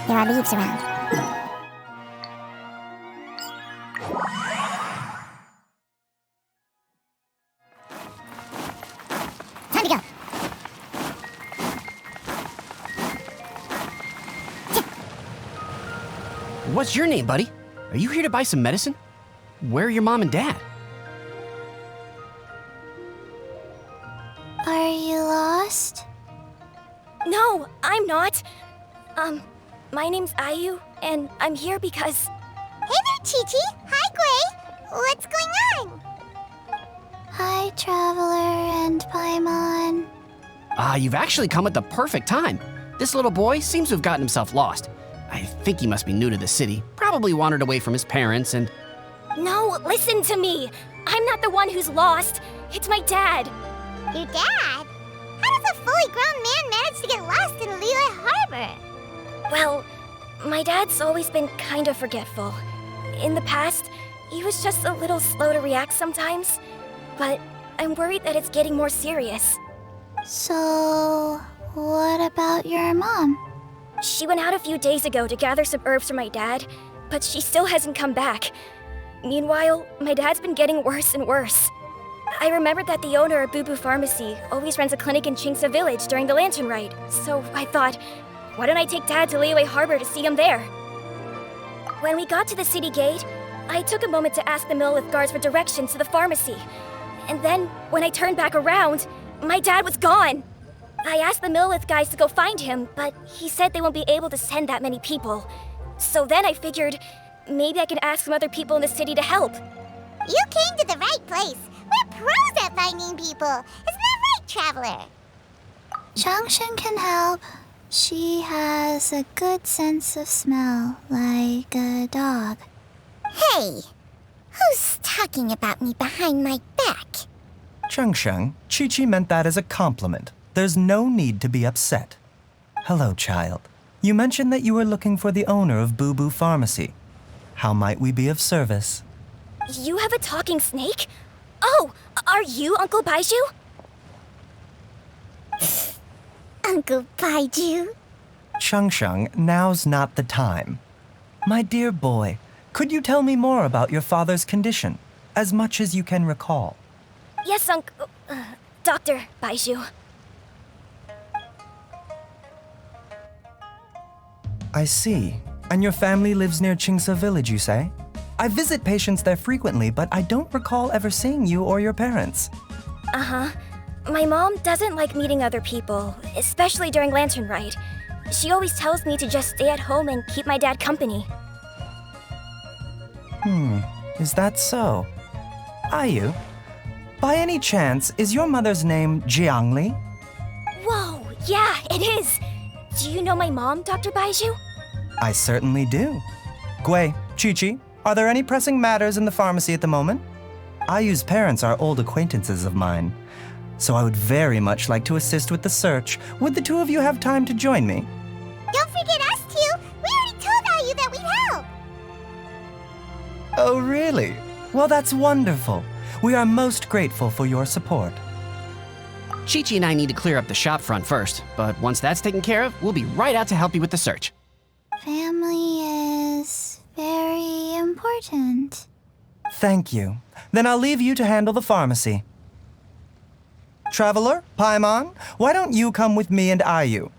There are leaves around. Time to go. What's your name, buddy? Are you here to buy some medicine? Where are your mom and dad? Are you lost? No, I'm not. My name's Ayu, and I'm here because... Hey there, Chi-Chi. Hi, Gui. What's going on? Hi, Traveler and Paimon. You've actually come at the perfect time. This little boy seems to have gotten himself lost. I think he must be new to the city, probably wandered away from his parents and... No, listen to me. I'm not the one who's lost. It's my dad. Your dad? How does a fully grown man manage to get lost in Liyue Harbor? Well, my dad's always been kind of forgetful. In the past, he was just a little slow to react sometimes. But I'm worried that it's getting more serious. So, what about your mom? She went out a few days ago to gather some herbs for my dad, but she still hasn't come back. Meanwhile, my dad's been getting worse and worse. I remembered that the owner of Bubu Pharmacy always runs a clinic in Chingsa Village during the Lantern Rite, so I thought, why don't I take Dad to Liyue Harbor to see him there? When we got to the city gate, I took a moment to ask the Millelith guards for directions to the pharmacy. And then, when I turned back around, my dad was gone. I asked the Millelith guys to go find him, but he said they won't be able to send that many people. So then I figured, maybe I can ask some other people in the city to help. You came to the right place. We're pros at finding people. Isn't that right, Traveler? Changshen can help. She has a good sense of smell, like a dog. Hey, who's talking about me behind my back? Changsheng, Chi-Chi meant that as a compliment. There's no need to be upset. Hello, child. You mentioned that you were looking for the owner of Bubu Pharmacy. How might we be of service? You have a talking snake? Oh, are you Uncle Baizhu? Uncle Baizhu? Changsheng, now's not the time. My dear boy, could you tell me more about your father's condition, as much as you can recall? Yes, Dr. Baizhu. I see. And your family lives near Chingsa Village, you say? I visit patients there frequently, but I don't recall ever seeing you or your parents. Uh-huh. My mom doesn't like meeting other people, especially during Lantern Rite. She always tells me to just stay at home and keep my dad company. Is that so? Ayu, by any chance, is your mother's name Jiangli? Whoa, yeah, it is. Do you know my mom, Dr. Baizhu? I certainly do. Gui, Chi-Chi, are there any pressing matters in the pharmacy at the moment? Ayu's parents are old acquaintances of mine, so I would very much like to assist with the search. Would the two of you have time to join me? Don't forget us two. We already told Ayu that we'd help. Oh, really? Well, that's wonderful. We are most grateful for your support. Chi-Chi and I need to clear up the shop front first, but once that's taken care of, we'll be right out to help you with the search. Family is very important. Thank you. Then I'll leave you to handle the pharmacy. Traveler, Paimon, why don't you come with me and Ayu?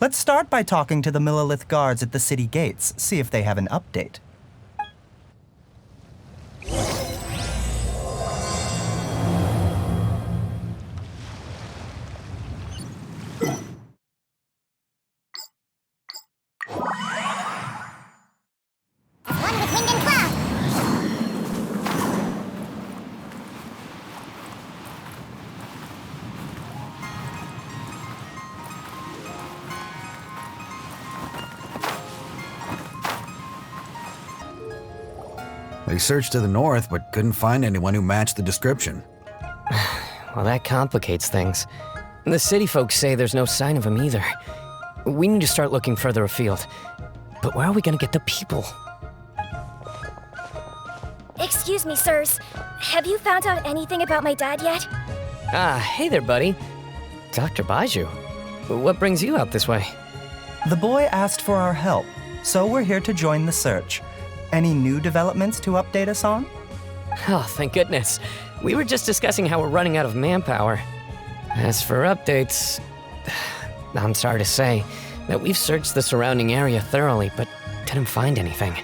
Let's start by talking to the Millelith guards at the city gates, see if they have an update. One with wind and cloud. They searched to the north, but couldn't find anyone who matched the description. Well, that complicates things. The city folks say there's no sign of him either. We need to start looking further afield. But where are we gonna get the people? Excuse me, sirs. Have you found out anything about my dad yet? Ah, hey there, buddy. Dr. Baizhu. What brings you out this way? The boy asked for our help, so we're here to join the search. Any new developments to update us on? Oh, thank goodness. We were just discussing how we're running out of manpower. As for updates, I'm sorry to say that we've searched the surrounding area thoroughly, but didn't find anything.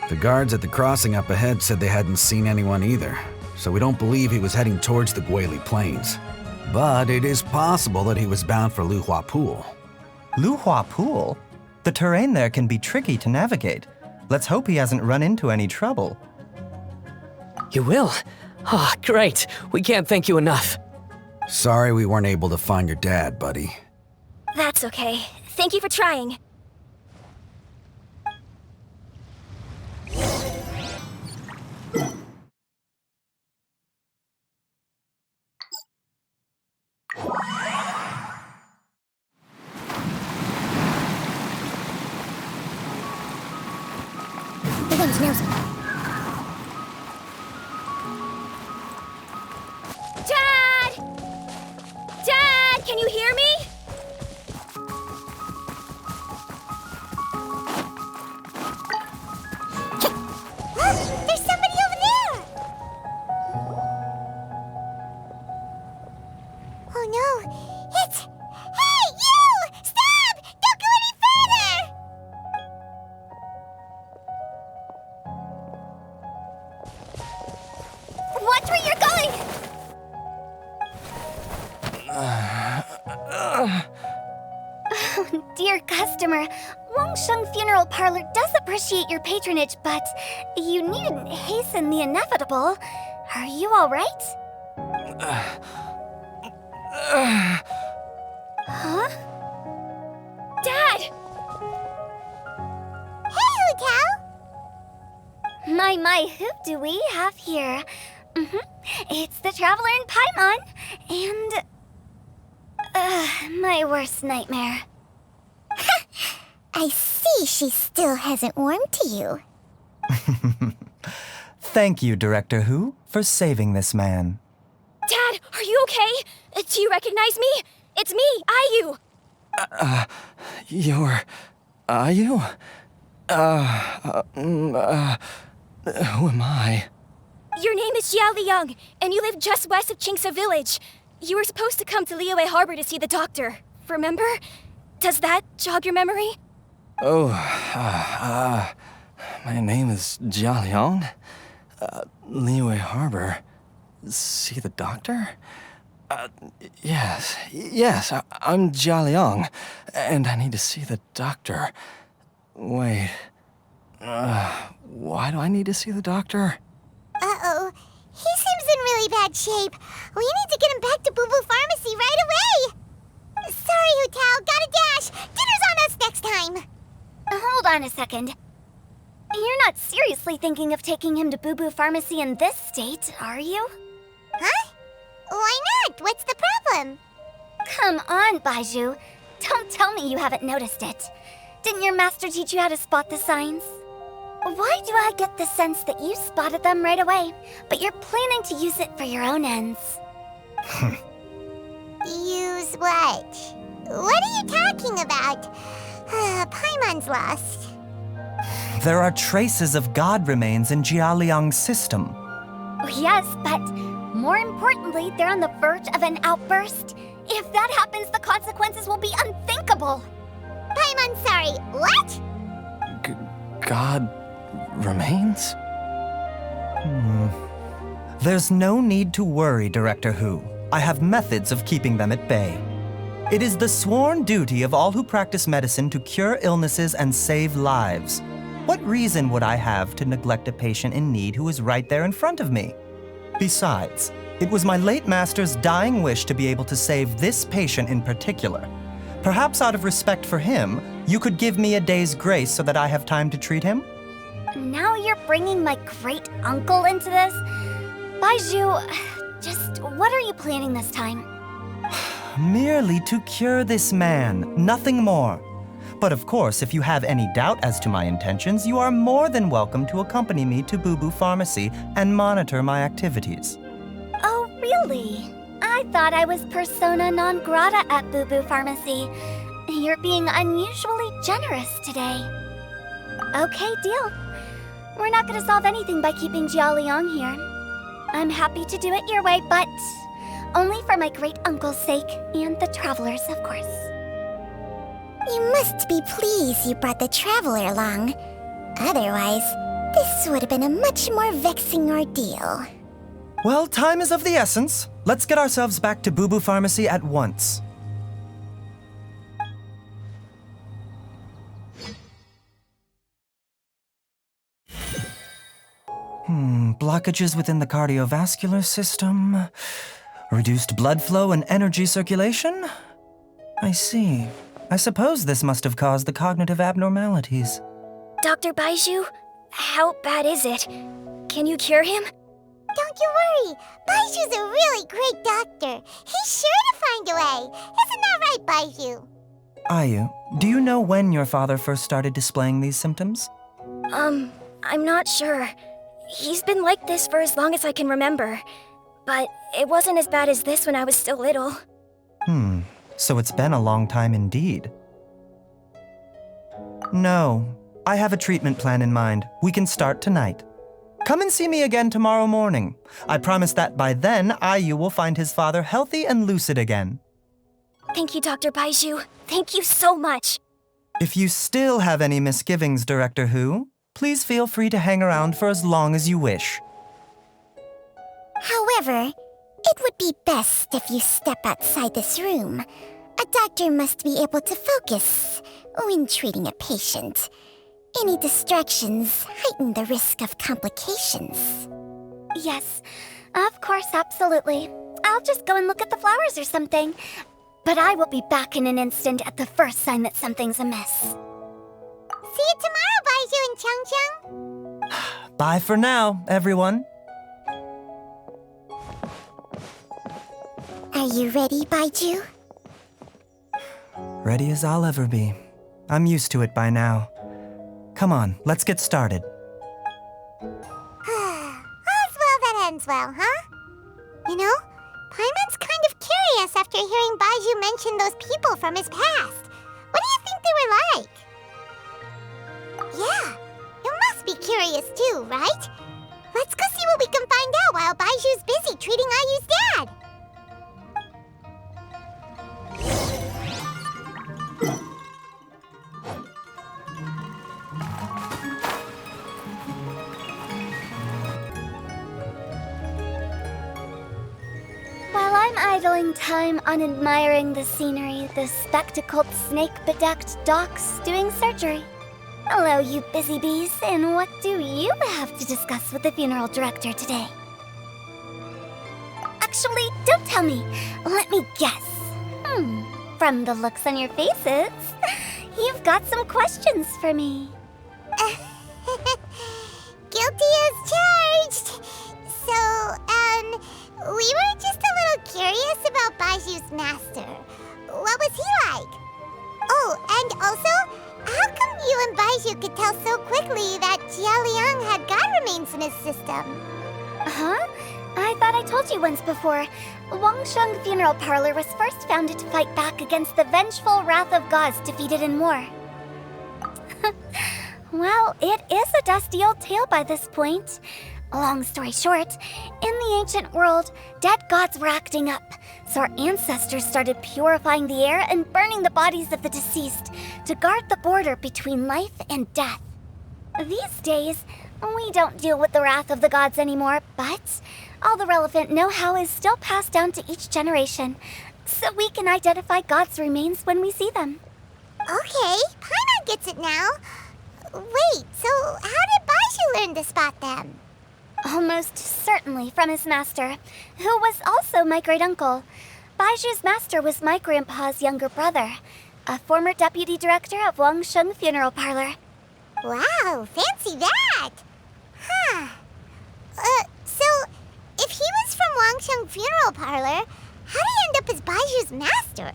The guards at the crossing up ahead said they hadn't seen anyone either, so we don't believe he was heading towards the Guili Plains. But it is possible that he was bound for Luhua Pool. Luhua Pool? The terrain there can be tricky to navigate. Let's hope he hasn't run into any trouble. You will? Oh, great. We can't thank you enough. Sorry we weren't able to find your dad, buddy. That's okay. Thank you for trying. Dad! Dad, can you hear me? There's somebody over there! Oh no, it's... Hey, you! Stop! Don't go any further! Watch where you're going! Oh, dear customer, Wangsheng Funeral Parlor does appreciate your patronage, but you needn't hasten the inevitable. Are you all right? Huh? Dad! Hey, Hu Tao! My, who do we have here? It's the Traveler in Paimon, and... my worst nightmare. I see she still hasn't warmed to you. Thank you, Director Hu, for saving this man. Dad, are you okay? Do you recognize me? It's me, Ayu. You're... Ayu? Who am I? Your name is Xiao Liang, and you live just west of Qingse Village. You were supposed to come to Liyue Harbor to see the doctor, remember? Does that jog your memory? Oh, my name is Jia Liang. Liyue Harbor. See the doctor? Yes, I'm Jia Liang, and I need to see the doctor. Wait, why do I need to see the doctor? Uh-oh. He seems in really bad shape. We need to get him back to Bubu Pharmacy right away. Sorry, Hu Tao. Gotta dash. Dinner's on us next time. Hold on a second. You're not seriously thinking of taking him to Bubu Pharmacy in this state, are you? Huh? Why not? What's the problem? Come on, Baizhu. Don't tell me you haven't noticed it. Didn't your master teach you how to spot the signs? Why do I get the sense that you spotted them right away, but you're planning to use it for your own ends? Use what? What are you talking about? Paimon's lost. There are traces of god remains in Jia Liang's system. Yes, but more importantly, they're on the verge of an outburst. If that happens, the consequences will be unthinkable. Paimon, sorry, what? God remains? There's no need to worry, Director Hu. I have methods of keeping them at bay. It is the sworn duty of all who practice medicine to cure illnesses and save lives. What reason would I have to neglect a patient in need who is right there in front of me? Besides, it was my late master's dying wish to be able to save this patient in particular. Perhaps out of respect for him, you could give me a day's grace so that I have time to treat him? Now you're bringing my great-uncle into this? Baizhu, just what are you planning this time? Merely to cure this man, nothing more. But of course, if you have any doubt as to my intentions, you are more than welcome to accompany me to Bubu Pharmacy and monitor my activities. Oh, really? I thought I was persona non grata at Bubu Pharmacy. You're being unusually generous today. Okay, deal. We're not gonna solve anything by keeping Jialiang here. I'm happy to do it your way, but only for my great-uncle's sake and the travelers, of course. You must be pleased you brought the traveler along. Otherwise, this would have been a much more vexing ordeal. Well, time is of the essence. Let's get ourselves back to Bubu Pharmacy at once. Blockages within the cardiovascular system, reduced blood flow and energy circulation? I see. I suppose this must have caused the cognitive abnormalities. Dr. Baizhu, how bad is it? Can you cure him? Don't you worry. Baizhu's a really great doctor. He's sure to find a way. Isn't that right, Baizhu? Ayu, do you know when your father first started displaying these symptoms? I'm not sure. He's been like this for as long as I can remember. But it wasn't as bad as this when I was still little. So it's been a long time indeed. No, I have a treatment plan in mind. We can start tonight. Come and see me again tomorrow morning. I promise that by then, Ayu will find his father healthy and lucid again. Thank you, Dr. Baizhu. Thank you so much. If you still have any misgivings, Director Hu, please feel free to hang around for as long as you wish. However, it would be best if you step outside this room. A doctor must be able to focus when treating a patient. Any distractions heighten the risk of complications. Yes, of course, absolutely. I'll just go and look at the flowers or something. But I will be back in an instant at the first sign that something's amiss. See you tomorrow, Baizhu and Changcheng. Bye for now, everyone. Are you ready, Baizhu? Ready as I'll ever be. I'm used to it by now. Come on, let's get started. All's well that ends well, huh? You know, Paimon's kind of curious after hearing Baizhu mention those people from his past. What do you think they were like? Yeah, you must be curious too, right? Let's go see what we can find out while Baizhu's busy treating Ayu's dad. While I'm idling time on admiring the scenery, the spectacled snake-bedecked docs doing surgery. Hello, you busy bees, and what do you have to discuss with the funeral director today? Actually, don't tell me. Let me guess. From the looks on your faces, you've got some questions for me. Guilty as charged. So, we were just a little curious about Baizhu's master. What was he like? Oh, and also, how come you and Baizhu could tell so quickly that Jialiang had god remains in his system? Huh? I thought I told you once before. Wangsheng Funeral Parlor was first founded to fight back against the vengeful wrath of gods defeated in war. Well, it is a dusty old tale by this point. Long story short, in the ancient world, dead gods were acting up, so our ancestors started purifying the air and burning the bodies of the deceased to guard the border between life and death. These days, we don't deal with the wrath of the gods anymore, but all the relevant know-how is still passed down to each generation, so we can identify gods' remains when we see them. Okay, Paimon gets it now. Wait, so how did Baizhu learn to spot them? Almost certainly from his master, who was also my great-uncle. Baizhu's master was my grandpa's younger brother, a former deputy director of Wangsheng Funeral Parlor. Wow, fancy that! Huh. So, if he was from Wangsheng Funeral Parlor, how did he end up as Baizhu's master?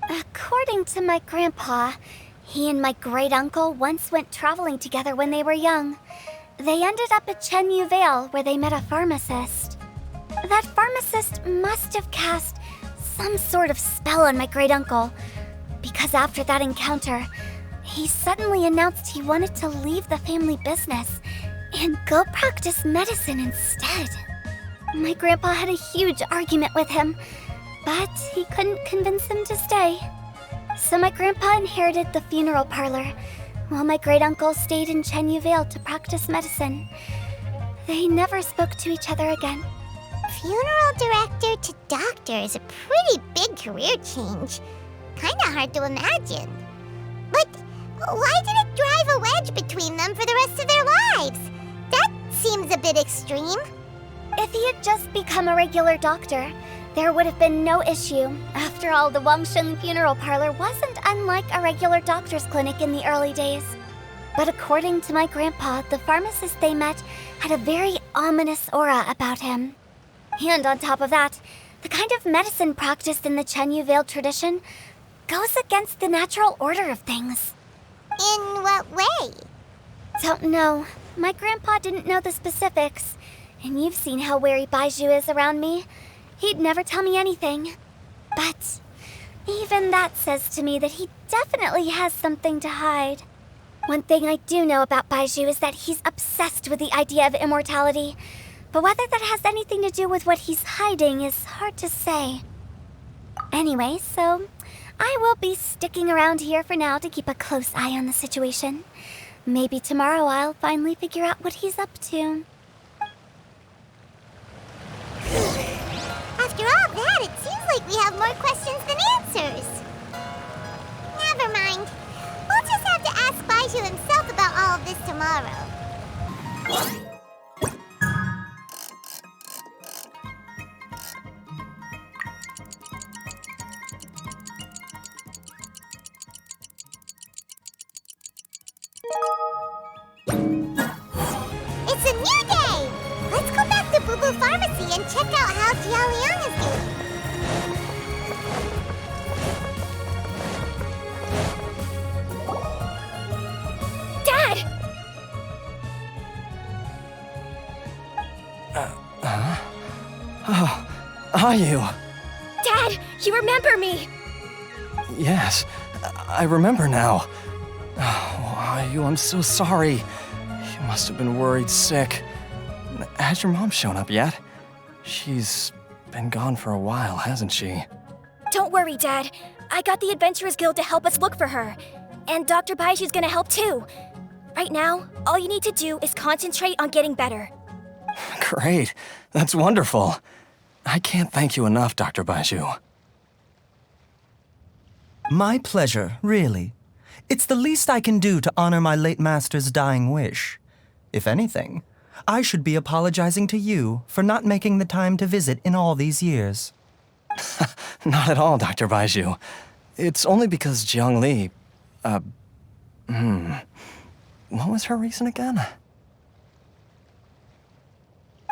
According to my grandpa, He and my great-uncle once went traveling together when they were young. They ended up at Chenyu Vale, where they met a pharmacist. That pharmacist must have cast some sort of spell on my great-uncle, because after that encounter, he suddenly announced he wanted to leave the family business and go practice medicine instead. My grandpa had a huge argument with him, but he couldn't convince him to stay. So my grandpa inherited the funeral parlor, while my great-uncle stayed in Chenyu Vale to practice medicine. They never spoke to each other again. Funeral director to doctor is a pretty big career change. Kinda hard to imagine. But why did it drive a wedge between them for the rest of their lives? That seems a bit extreme. If he had just become a regular doctor, there would have been no issue. After all, the Wangshen funeral parlor wasn't unlike a regular doctor's clinic in the early days. But according to my grandpa, the pharmacist they met had a very ominous aura about him. And on top of that, the kind of medicine practiced in the Chenyu Vale tradition goes against the natural order of things. In what way? Don't know. My grandpa didn't know the specifics. And you've seen how wary Baizhu is around me. He'd never tell me anything. But even that says to me that he definitely has something to hide. One thing I do know about Baizhu is that he's obsessed with the idea of immortality. But whether that has anything to do with what he's hiding is hard to say. Anyway, so I will be sticking around here for now to keep a close eye on the situation. Maybe tomorrow I'll finally figure out what he's up to. After all that, it seems like we have more questions than answers. Never mind. We'll just have to ask Baizhu himself about all of this tomorrow. It's a new day! Let's go back to Bubu Pharmacy and check out how Jialiang is doing. Dad! Oh, are you? Dad, you remember me! Yes, I remember now. Oh, are you? I'm so sorry. You must have been worried sick. Has your mom shown up yet? She's been gone for a while, hasn't she? Don't worry, Dad. I got the Adventurers Guild to help us look for her. And Dr. Baizhu's gonna help too. Right now, all you need to do is concentrate on getting better. Great. That's wonderful. I can't thank you enough, Dr. Baizhu. My pleasure, really. It's the least I can do to honor my late master's dying wish. If anything, I should be apologizing to you for not making the time to visit in all these years. Not at all, Dr. Baizhu. It's only because Jiang Li... What was her reason again?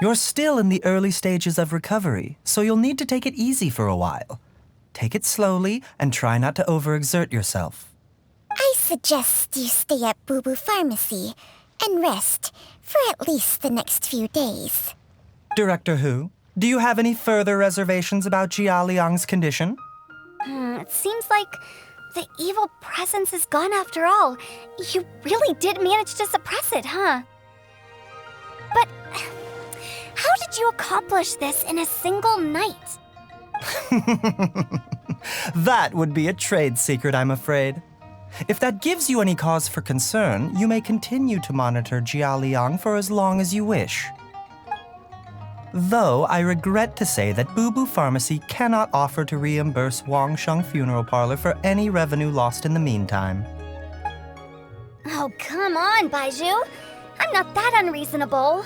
You're still in the early stages of recovery, so you'll need to take it easy for a while. Take it slowly and try not to overexert yourself. I suggest you stay at Bubu Pharmacy and rest for at least the next few days. Director Hu, do you have any further reservations about Jia Liang's condition? It seems like the evil presence is gone after all. You really did manage to suppress it, huh? But how did you accomplish this in a single night? That would be a trade secret, I'm afraid. If that gives you any cause for concern, you may continue to monitor Jia Liang for as long as you wish. Though I regret to say that Bubu Pharmacy cannot offer to reimburse Wangsheng Funeral Parlor for any revenue lost in the meantime. Oh, come on, Baizhu. I'm not that unreasonable.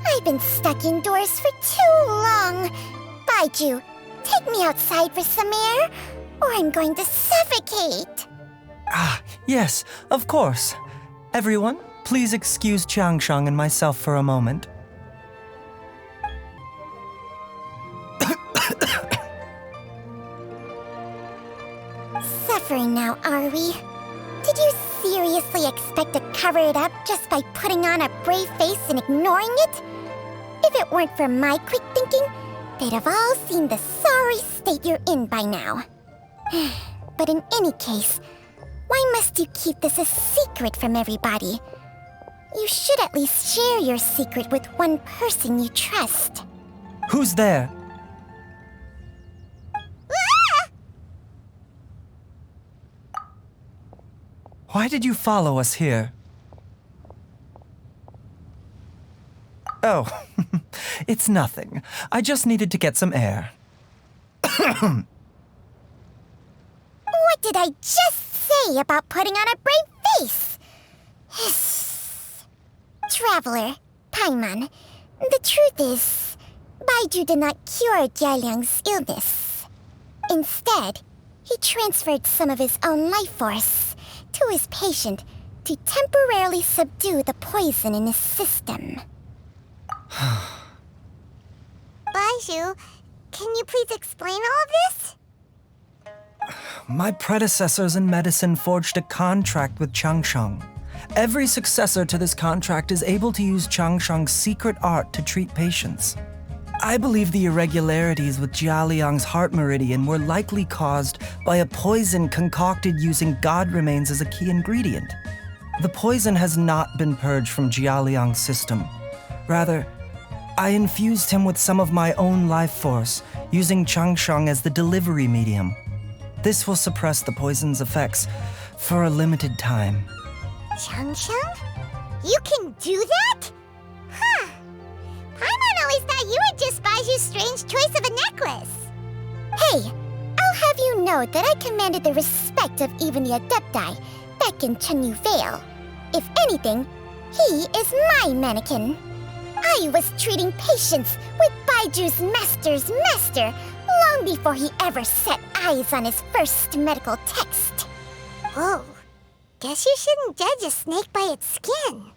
I've been stuck indoors for too long. Baizhu, take me outside for some air, or I'm going to suffocate. Yes, of course. Everyone, Please excuse Qiangsheng and myself for a moment. Suffering now, are we? Did you seriously expect to cover it up just by putting on a brave face and ignoring it? If it weren't for my quick thinking, they'd have all seen the sorry state you're in by now. But in any case, why must you keep this a secret from everybody? You should at least share your secret with one person you trust. Who's there? Why did you follow us here? Oh, it's nothing. I just needed to get some air. What did I just say about putting on a brave face? Traveler, Paimon, the truth is, Baizhu did not cure Jialiang's illness. Instead, he transferred some of his own life force to his patient to temporarily subdue the poison in his system. Baizhu, can you please explain all of this? My predecessors in medicine forged a contract with Qiangsheng. Every successor to this contract is able to use Qiangsheng's secret art to treat patients. I believe the irregularities with Jialiang's heart meridian were likely caused by a poison concocted using god remains as a key ingredient. The poison has not been purged from Jialiang's system. Rather, I infused him with some of my own life force, using Qiangsheng as the delivery medium. This will suppress the poison's effects for a limited time. Qiangsheng? You can do that? Huh. Paimon always thought you were just Baizhu's strange choice of a necklace. Hey, I'll have you know that I commanded the respect of even the Adepti back in Chenyu Vale. If anything, he is my mannequin. I was treating patients with Baiju's master's master long before he ever set eyes on his first medical text. Whoa. Guess you shouldn't judge a snake by its skin.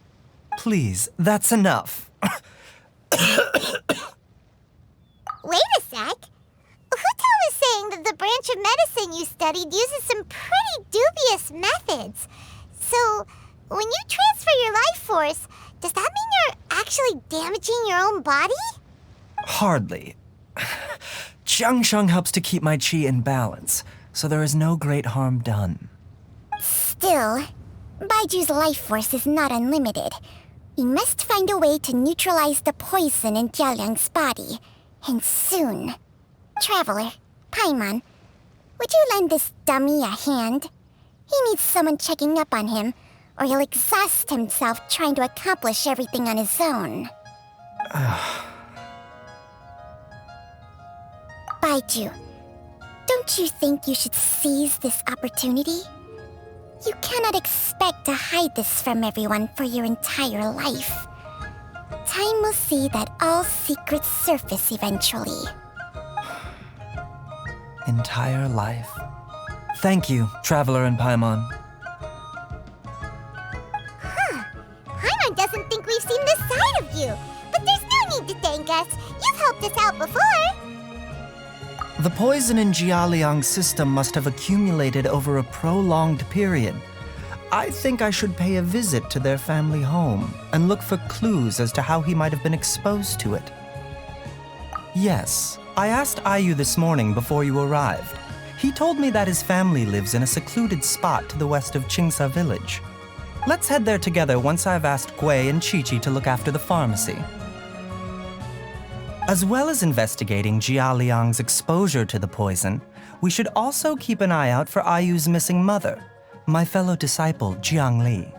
Please, that's enough. Wait a sec. Huto was saying that the branch of medicine you studied uses some pretty dubious methods. So, when you transfer your life force, does that mean you're actually damaging your own body? Hardly. Qiangsheng helps to keep my qi in balance, so there is no great harm done. Still, Baiju's life force is not unlimited. We must find a way to neutralize the poison in Jialiang's body, and soon. Traveler, Paimon, would you lend this dummy a hand? He needs someone checking up on him, or he'll exhaust himself trying to accomplish everything on his own. Baizhu, don't you think you should seize this opportunity? You cannot expect to hide this from everyone for your entire life. Time will see that all secrets surface eventually. Entire life. Thank you, Traveler and Paimon. Paimon doesn't think we've seen this side of you, but there's no need to thank us. You've helped us out before. The poison in Jialiang's system must have accumulated over a prolonged period. I think I should pay a visit to their family home and look for clues as to how he might have been exposed to it. Yes, I asked Ayu this morning before you arrived. He told me that his family lives in a secluded spot to the west of Qingsa village. Let's head there together once I've asked Gui and Qiqi to look after the pharmacy. As well as investigating Jialiang's exposure to the poison, we should also keep an eye out for Ayu's missing mother, my fellow disciple Jiang Li.